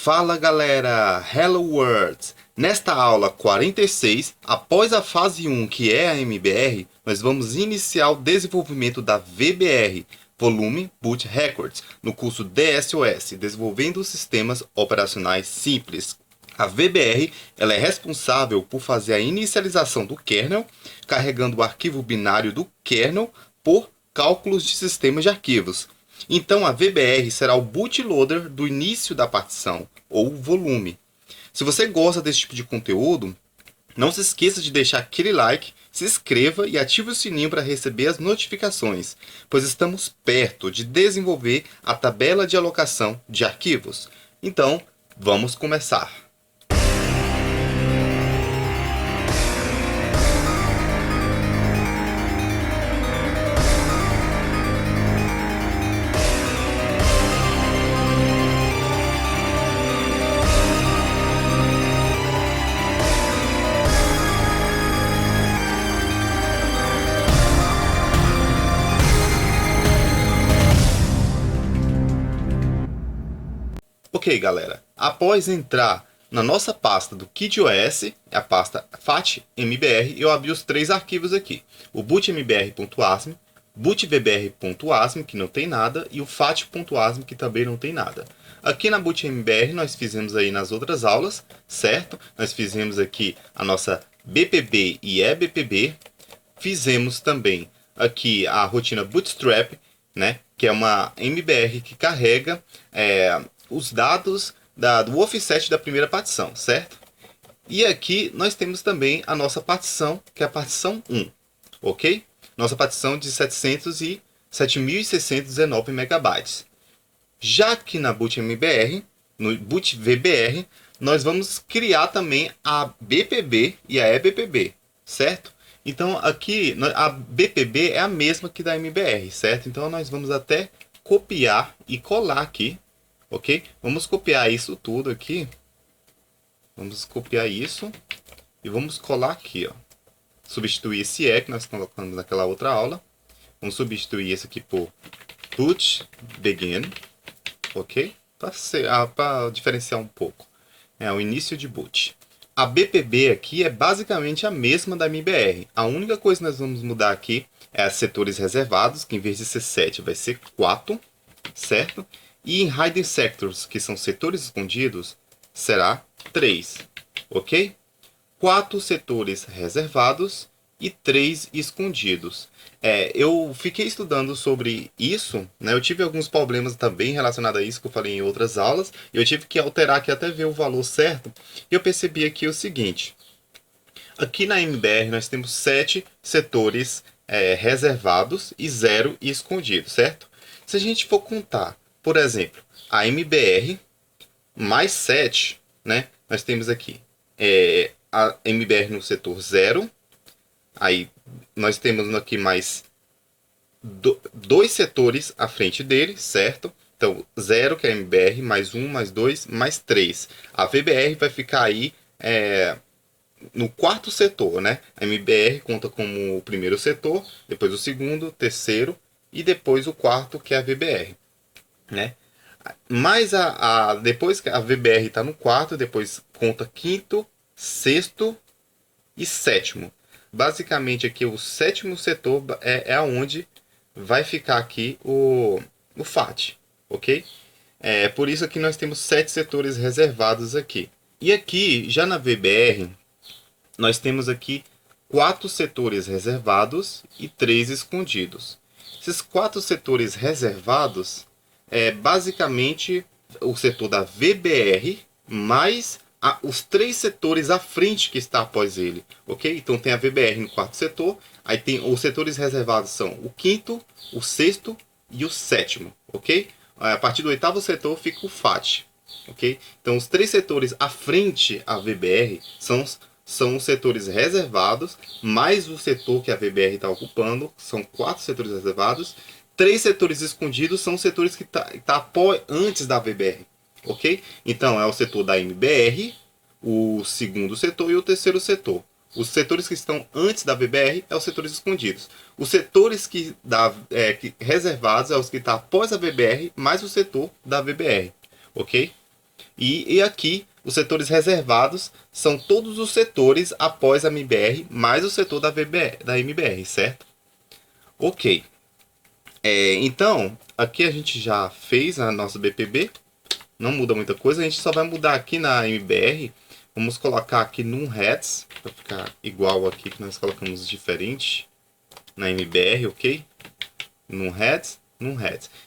Fala galera, Hello World! Nesta aula 46, após a fase 1 que é a MBR, nós vamos iniciar o desenvolvimento da VBR, Volume Boot Records, no curso DSOS, Desenvolvendo Sistemas Operacionais Simples. A VBR ela é responsável por fazer a inicialização do kernel, carregando o arquivo binário do kernel por cálculos de sistemas de arquivos. Então a VBR será o bootloader do início da partição, ou volume. Se você gosta desse tipo de conteúdo, não se esqueça de deixar aquele like, se inscreva e ative o sininho para receber as notificações, pois estamos perto de desenvolver a tabela de alocação de arquivos. Então, vamos começar! Ok, galera, após entrar na nossa pasta do KitOS, a pasta FAT-MBR, eu abri os três arquivos aqui. O bootmbr.asm, bootvbr.asm, que não tem nada, e o fat.asm, que também não tem nada. Aqui na bootmbr nós fizemos aí nas outras aulas, certo? Nós fizemos aqui a nossa BPB e eBPB. Fizemos também aqui a rotina Bootstrap, né? Que é uma MBR que carrega os dados do offset da primeira partição, certo? E aqui nós temos também a nossa partição, que é a partição 1, ok? Nossa partição de 7.619 megabytes. Já que na bootmbr, no bootvbr, nós vamos criar também a BPB e a eBPB, certo? Então aqui a BPB é a mesma que da MBR, certo? Então nós vamos até copiar e colar aqui. Ok? Vamos copiar isso tudo aqui. Vamos copiar isso. E vamos colar aqui, ó. Substituir esse E que nós colocamos naquela outra aula. Vamos substituir esse aqui por boot begin. Ok? Para diferenciar um pouco. É o início de boot. A BPB aqui é basicamente a mesma da MBR. A única coisa que nós vamos mudar aqui é os setores reservados, que em vez de ser 7 vai ser 4. Certo? E em Hidden Sectors, que são setores escondidos, será 3, ok? 4 setores reservados e 3 escondidos. Eu fiquei estudando sobre isso, né? Eu tive alguns problemas também relacionados a isso, que eu falei em outras aulas. Eu tive que alterar aqui até ver o valor certo. E eu percebi aqui o seguinte. Aqui na MBR nós temos 7 setores reservados e 0 escondidos, certo? Se a gente for contar, por exemplo, a MBR mais 7, né? Nós temos aqui a MBR no setor 0. Aí nós temos aqui mais 2 setores à frente dele, certo? Então 0 que é a MBR, mais 1, mais 2, mais 3. A VBR vai ficar aí no quarto setor, né? A MBR conta como o primeiro setor, depois o segundo, terceiro e depois o quarto que é a VBR. Né? Mas depois que a VBR está no quarto, depois conta quinto, sexto e sétimo. Basicamente aqui o sétimo setor é onde vai ficar aqui o FAT, ok? Por isso que nós temos 7 setores reservados aqui. E aqui, já na VBR, nós temos aqui 4 setores reservados e 3 escondidos. Esses 4 setores reservados basicamente o setor da VBR mais os 3 setores à frente que está após ele, ok? Então tem a VBR no quarto setor, aí tem os setores reservados são o quinto, o sexto e o sétimo, ok? A partir do oitavo setor fica o FAT, ok? Então os 3 setores à frente à VBR são os setores reservados, mais o setor que a VBR está ocupando, são 4 setores reservados. 3 setores escondidos são os setores que tá antes da VBR, ok? Então é o setor da MBR, o segundo setor e o terceiro setor. Os setores que estão antes da VBR é os setores escondidos. Os setores reservados é os que estão após a VBR, mais o setor da VBR, ok? E aqui, os setores reservados são todos os setores após a MBR, mais o setor da MBR, certo? Ok. Então, aqui a gente já fez a nossa BPB. Não muda muita coisa. A gente só vai mudar aqui na MBR. Vamos colocar aqui num heads, para ficar igual aqui que nós colocamos diferente na MBR, ok? Num heads.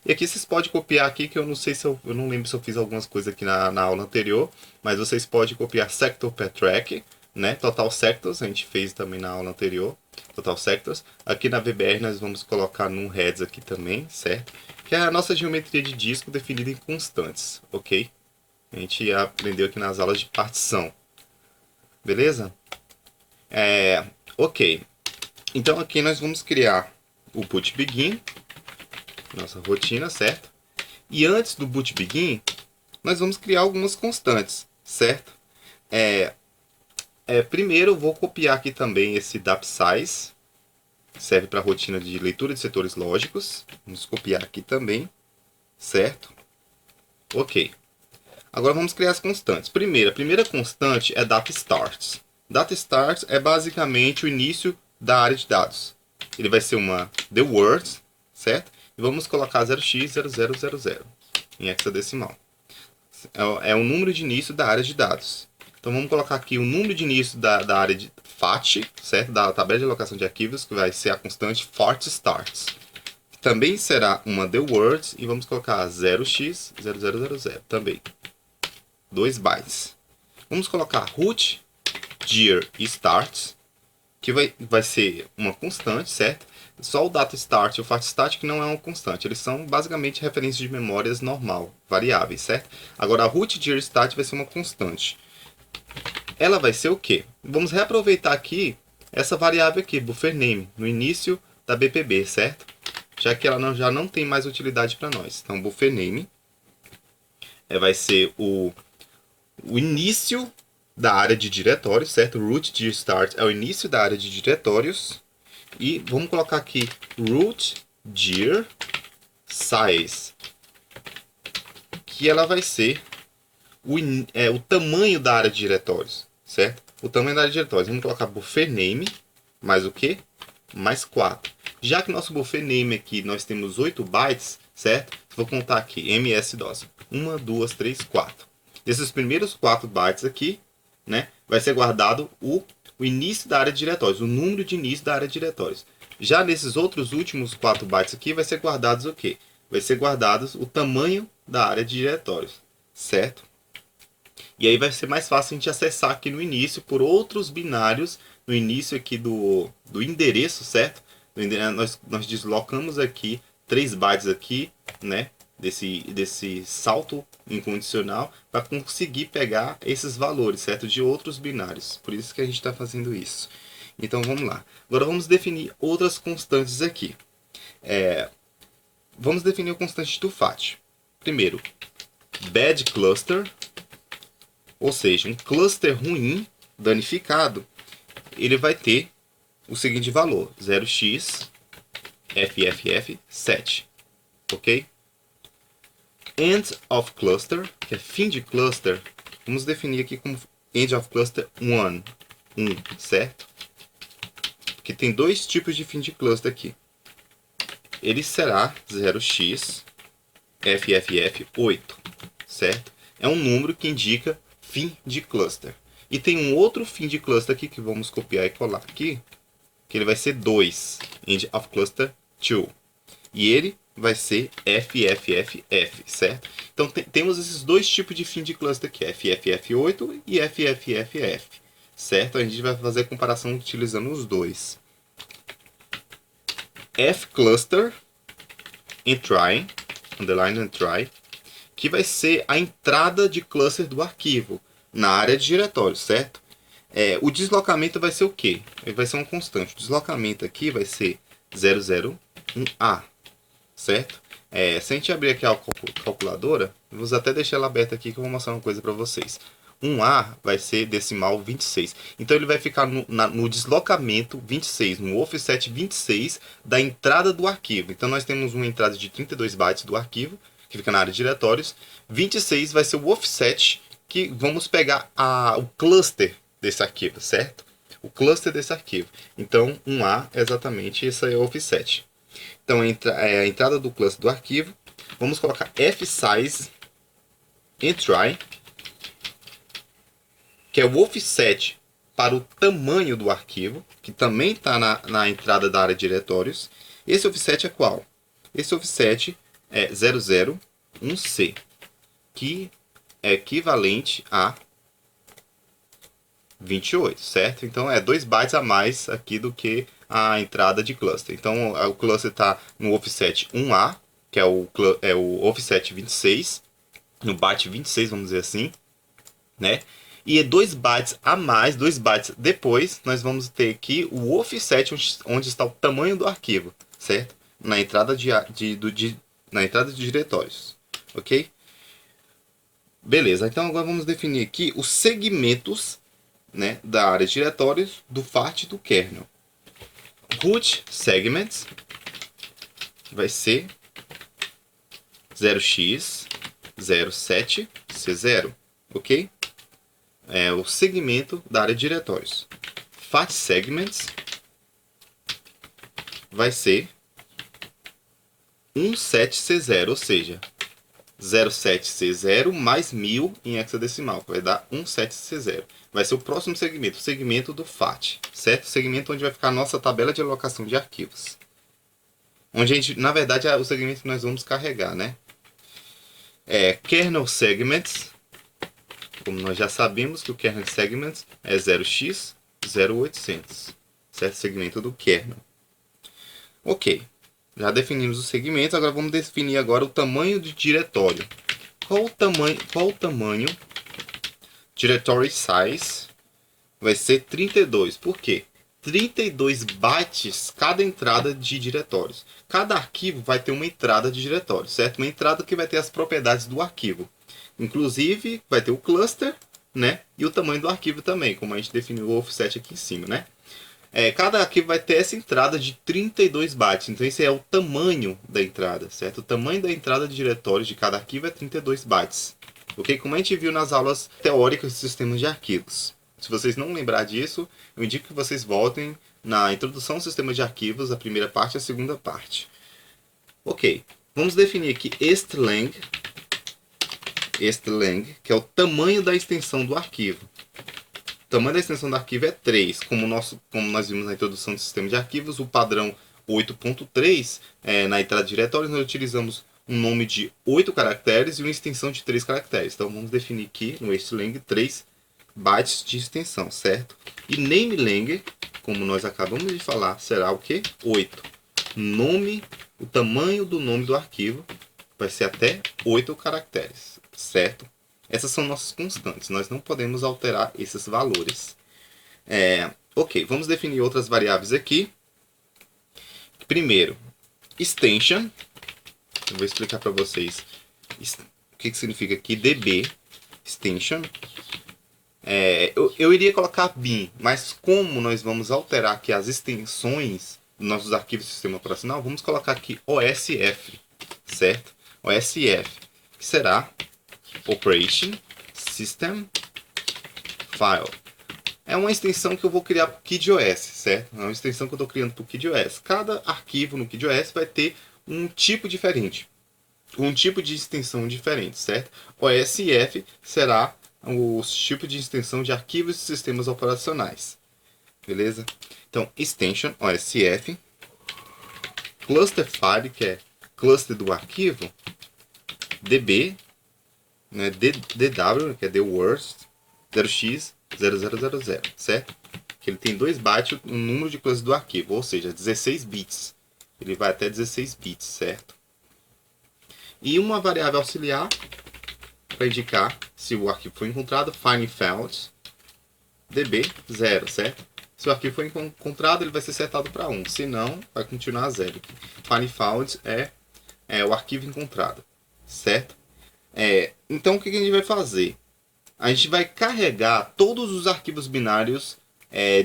E aqui vocês podem copiar aqui, que eu não sei se eu não lembro se eu fiz algumas coisas aqui na aula anterior, mas vocês podem copiar sector per track, né? Total sectors, a gente fez também na aula anterior, total sectors. Aqui na VBR nós vamos colocar num heads aqui também, certo? Que é a nossa geometria de disco definida em constantes, ok? A gente aprendeu aqui nas aulas de partição, beleza? Ok. Então aqui nós vamos criar o put begin, nossa rotina, certo? E antes do boot begin, nós vamos criar algumas constantes, certo? Primeiro eu vou copiar aqui também esse dapsize, serve para rotina de leitura de setores lógicos. Vamos copiar aqui também, certo? Ok. Agora vamos criar as constantes. A primeira constante é data_start. Data_start é basicamente o início da área de dados. Ele vai ser uma the words, certo? E vamos colocar 0x0000 em hexadecimal. É o número de início da área de dados. Então vamos colocar aqui o número de início da área de FAT, certo? Da tabela de alocação de arquivos, que vai ser a constante FAT_starts. Também será uma the words e vamos colocar 0x0000 também. 2 bytes. Vamos colocar root, dir e start, que vai ser uma constante, certo? Só o data start e o fat start que não é uma constante. Eles são basicamente referências de memórias normal, variáveis, certo? Agora a root, dir e start vai ser uma constante. Ela vai ser o quê? Vamos reaproveitar aqui essa variável aqui, buffer name, no início da BPB, certo? Já que ela já não tem mais utilidade para nós. Então buffer name vai ser o início da área de diretórios, certo? Root, dir, start é o início da área de diretórios. E vamos colocar aqui root, dir, size, que ela vai ser o tamanho da área de diretórios, certo? O tamanho da área de diretórios. Vamos colocar buffer name, mais o quê? Mais 4. Já que nosso buffer name aqui nós temos 8 bytes, certo? Vou contar aqui, MS-DOS. 1, 2, 3, 4. Desses primeiros 4 bytes aqui, né, vai ser guardado o início da área de diretórios, o número de início da área de diretórios. Já nesses outros últimos 4 bytes aqui, vai ser guardados o quê? Vai ser guardados o tamanho da área de diretórios, certo? E aí vai ser mais fácil a gente acessar aqui no início por outros binários, no início aqui do endereço, certo? Nós deslocamos aqui 3 bytes aqui, né? Desse salto incondicional para conseguir pegar esses valores, certo? De outros binários. Por isso que a gente está fazendo isso. Então vamos lá. Agora vamos definir outras constantes aqui. Vamos definir a constante do FAT. Primeiro, bad cluster, ou seja, um cluster ruim, danificado, ele vai ter o seguinte valor, 0x FFF7, ok? End of cluster, que é fim de cluster, vamos definir aqui como end of cluster 1, certo? Porque tem 2 tipos de fim de cluster aqui. Ele será 0x FFF8, certo? É um número que indica fim de cluster. E tem um outro fim de cluster aqui que vamos copiar e colar aqui, que ele vai ser 2, end of cluster 2. E ele vai ser FFFF, certo? Então temos esses 2 tipos de fim de cluster aqui, FFF8 e FFFF, certo? A gente vai fazer a comparação utilizando os dois. Fcluster entry, underline entry, que vai ser a entrada de cluster do arquivo na área de diretório, certo? O deslocamento vai ser o quê? Ele vai ser uma constante. O deslocamento aqui vai ser 001A, certo? Se a gente abrir aqui a calculadora, vamos até deixar ela aberta aqui que eu vou mostrar uma coisa para vocês. 1A vai ser decimal 26. Então ele vai ficar no deslocamento 26, no offset 26 da entrada do arquivo. Então nós temos uma entrada de 32 bytes do arquivo, que fica na área de diretórios. 26 vai ser o offset, que vamos pegar o cluster desse arquivo, certo? O cluster desse arquivo. Então, 1A é exatamente esse é o offset. Então, a entrada do cluster do arquivo. Vamos colocar fsize entry, que é o offset para o tamanho do arquivo, que também está na entrada da área de diretórios. Esse offset é qual? Esse offset é 001C, que é equivalente a 28, certo? Então é 2 bytes a mais aqui do que a entrada de cluster. Então o cluster está no offset 1A, que é o offset 26, no byte 26, vamos dizer assim, né? E 2 bytes a mais, 2 bytes depois, nós vamos ter aqui o offset onde está o tamanho do arquivo, certo? Na entrada na entrada de diretórios, ok? Beleza, então agora vamos definir aqui os segmentos, né, da área de diretórios do FAT do kernel. Root segments vai ser 0x07c0, ok? É o segmento da área de diretórios. FAT segments vai ser 17c0, ou seja, 07c0 mais 1000 em hexadecimal, vai dar 17c0. Vai ser o próximo segmento, o segmento do FAT, certo? O segmento onde vai ficar a nossa tabela de alocação de arquivos. Onde a gente, na verdade, é o segmento que nós vamos carregar, né? Kernel segments, como nós já sabemos que o kernel segments é 0x0800, certo? Segmento do kernel. Ok, já definimos os segmentos, agora vamos definir agora o tamanho de diretório. Qual o tamanho? Directory size vai ser 32. Por quê? 32 bytes cada entrada de diretórios. Cada arquivo vai ter uma entrada de diretório, certo? Uma entrada que vai ter as propriedades do arquivo. Inclusive, vai ter o cluster, né? E o tamanho do arquivo também, como a gente definiu o offset aqui em cima, né? Cada arquivo vai ter essa entrada de 32 bytes. Então, esse é o tamanho da entrada, certo? O tamanho da entrada de diretórios de cada arquivo é 32 bytes. Ok? Como a gente viu nas aulas teóricas de sistemas de arquivos. Se vocês não lembrar disso, eu indico que vocês voltem na introdução ao sistema de arquivos, a primeira parte e a segunda parte. Ok, vamos definir aqui stlang, que é o tamanho da extensão do arquivo. O tamanho da extensão do arquivo é 3, como nós vimos na introdução do sistema de arquivos, o padrão 8.3, na entrada de diretórios, nós utilizamos um nome de 8 caracteres e uma extensão de 3 caracteres. Então vamos definir aqui no string 3 bytes de extensão, certo? E namelang, como nós acabamos de falar, será o que? 8. O tamanho do nome do arquivo vai ser até 8 caracteres, certo? Essas são nossas constantes, nós não podemos alterar esses valores. Ok, vamos definir outras variáveis aqui. Primeiro, extension. Eu vou explicar para vocês o que significa aqui db extension. Eu iria colocar bin, mas como nós vamos alterar aqui as extensões dos nossos arquivos do sistema operacional, vamos colocar aqui OSF, certo? OSF, que será Operation System File. É uma extensão que eu vou criar para o KidOS, certo? É uma extensão que eu estou criando para o KidOS. Cada arquivo no KidOS vai ter um tipo diferente, um tipo de extensão diferente, certo? OSF será o tipo de extensão de arquivos e sistemas operacionais, beleza? Então, extension OSF, cluster file, que é cluster do arquivo, db, né, dw, que é the worst, 0x0000, certo? Que ele tem 2 bytes o número de cluster do arquivo, ou seja, 16 bits. Ele vai até 16 bits, certo? E uma variável auxiliar para indicar se o arquivo foi encontrado, find found db0, certo? Se o arquivo foi encontrado, ele vai ser setado para 1, se não, vai continuar 0. Find found é o arquivo encontrado, certo? Então, o que a gente vai fazer? A gente vai carregar todos os arquivos binários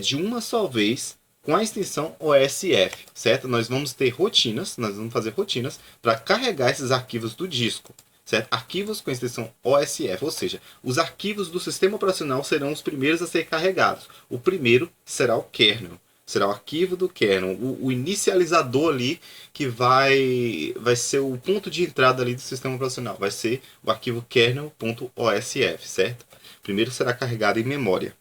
de uma só vez com a extensão OSF, certo? Nós vamos ter rotinas, nós vamos fazer rotinas para carregar esses arquivos do disco, certo? Arquivos com a extensão OSF, ou seja, os arquivos do sistema operacional serão os primeiros a ser carregados. O primeiro será o kernel, será o arquivo do kernel, o inicializador ali que vai ser o ponto de entrada ali do sistema operacional, vai ser o arquivo kernel.osf, certo? Primeiro será carregado em memória.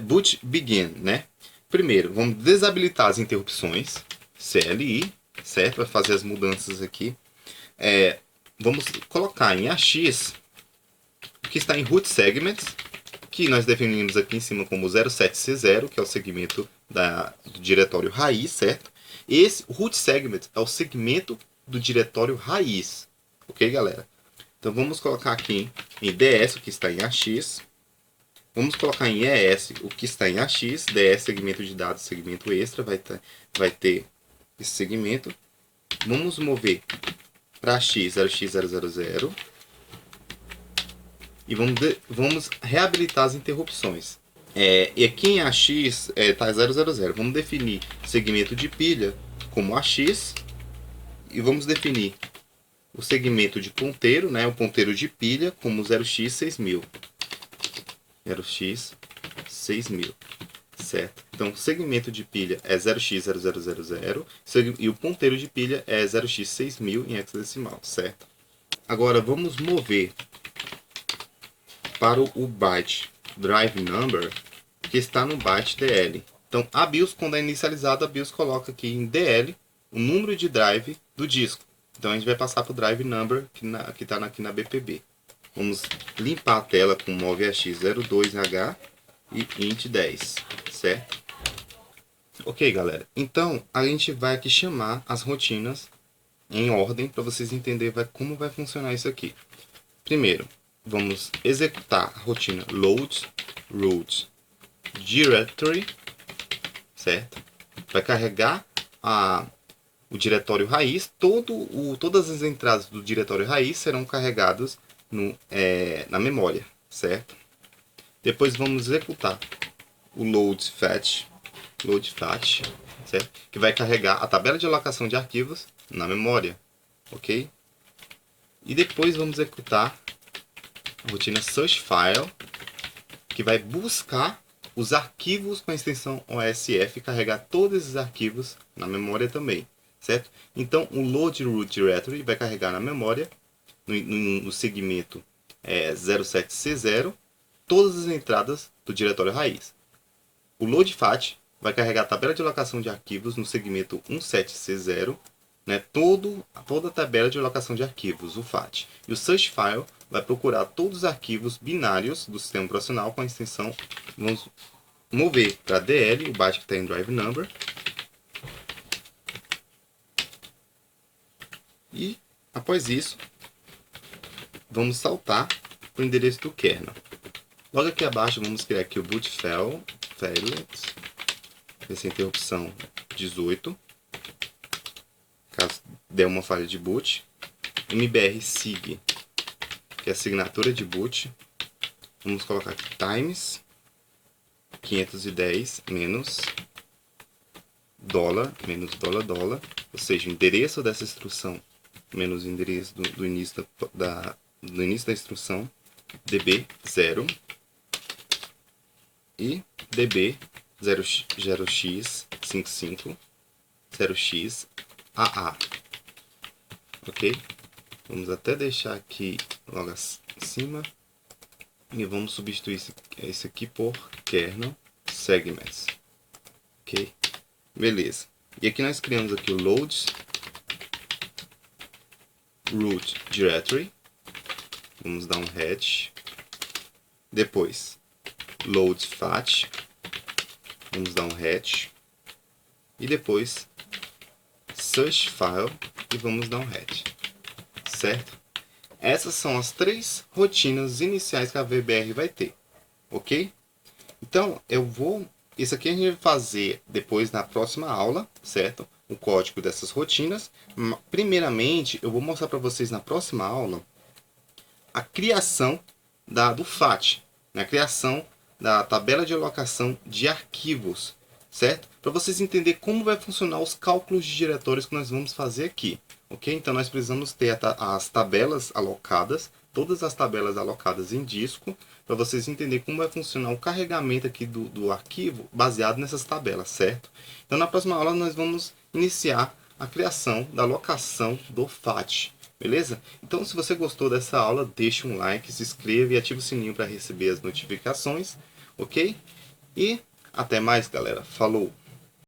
Boot begin, né? Primeiro, vamos desabilitar as interrupções, CLI, certo? Vai fazer as mudanças aqui. Vamos colocar em AX, que está em root segments, que nós definimos aqui em cima como 07C0, que é o segmento do diretório raiz, certo? Esse root segment é o segmento do diretório raiz, ok, galera? Então vamos colocar aqui em DS, o que está em AX. Vamos colocar em ES o que está em AX, DS, segmento de dados, segmento extra, vai ter esse segmento. Vamos mover para AX 0x000 e vamos reabilitar as interrupções. E aqui em AX está 000. Vamos definir segmento de pilha como AX e vamos definir o segmento de ponteiro, né, o ponteiro de pilha, como 0x6000. 0x6000, certo? Então, o segmento de pilha é 0x0000 e o ponteiro de pilha é 0x6000 em hexadecimal, certo? Agora, vamos mover para o byte drive number, que está no byte DL. Então, a BIOS, quando é inicializada, a BIOS coloca aqui em DL o número de drive do disco. Então, a gente vai passar para o drive number, que está aqui na BPB. Vamos limpar a tela com MOVX02H e int10, certo? Ok, galera. Então, a gente vai aqui chamar as rotinas em ordem para vocês entenderem como vai funcionar isso aqui. Primeiro, vamos executar a rotina load root directory, certo? Vai carregar o diretório raiz. Todas as entradas do diretório raiz serão carregadas na memória, certo? Depois vamos executar o load fetch, certo? Que vai carregar a tabela de alocação de arquivos na memória, ok? E depois vamos executar a rotina search file, que vai buscar os arquivos com a extensão OSF e carregar todos esses arquivos na memória também, certo? Então o load root directory vai carregar na memória no segmento 07C0 todas as entradas do diretório raiz. O load fat vai carregar a tabela de alocação de arquivos no segmento 17C0, né, toda a tabela de alocação de arquivos, o FAT. E o search file vai procurar todos os arquivos binários do sistema operacional com a extensão. Vamos mover para DL, o byte que está em drive number. E após isso, vamos saltar para o endereço do kernel. Logo aqui abaixo, vamos criar aqui o boot failed, essa interrupção 18, caso der uma falha de boot. MBR sig, que é a assinatura de boot. Vamos colocar aqui times 510 menos $, ou seja, o endereço dessa instrução menos o endereço do início da instrução, db0 e db 0x55 0xAA, ok? Vamos até deixar aqui logo acima e vamos substituir esse aqui por kernel segments, ok? Beleza. E aqui nós criamos aqui o load root directory. Vamos dar um hatch. Depois load fat. Vamos dar um hatch. E depois search file e vamos dar um hatch. Certo? Essas são as 3 rotinas iniciais que a VBR vai ter. Ok? Então, isso aqui a gente vai fazer depois na próxima aula, certo? O código dessas rotinas. Primeiramente, eu vou mostrar para vocês na próxima aula a criação do FAT, né? A criação da tabela de alocação de arquivos certo? Para vocês entenderem como vai funcionar os cálculos de diretórios que nós vamos fazer aqui, ok? Então nós precisamos ter as tabelas alocadas, todas as tabelas alocadas em disco, para vocês entenderem como vai funcionar o carregamento aqui do arquivo baseado nessas tabelas, certo? Então na próxima aula nós vamos iniciar a criação da alocação do FAT, beleza? Então se você gostou dessa aula, deixe um like, se inscreva e ative o sininho para receber as notificações, ok? E até mais, galera. Falou!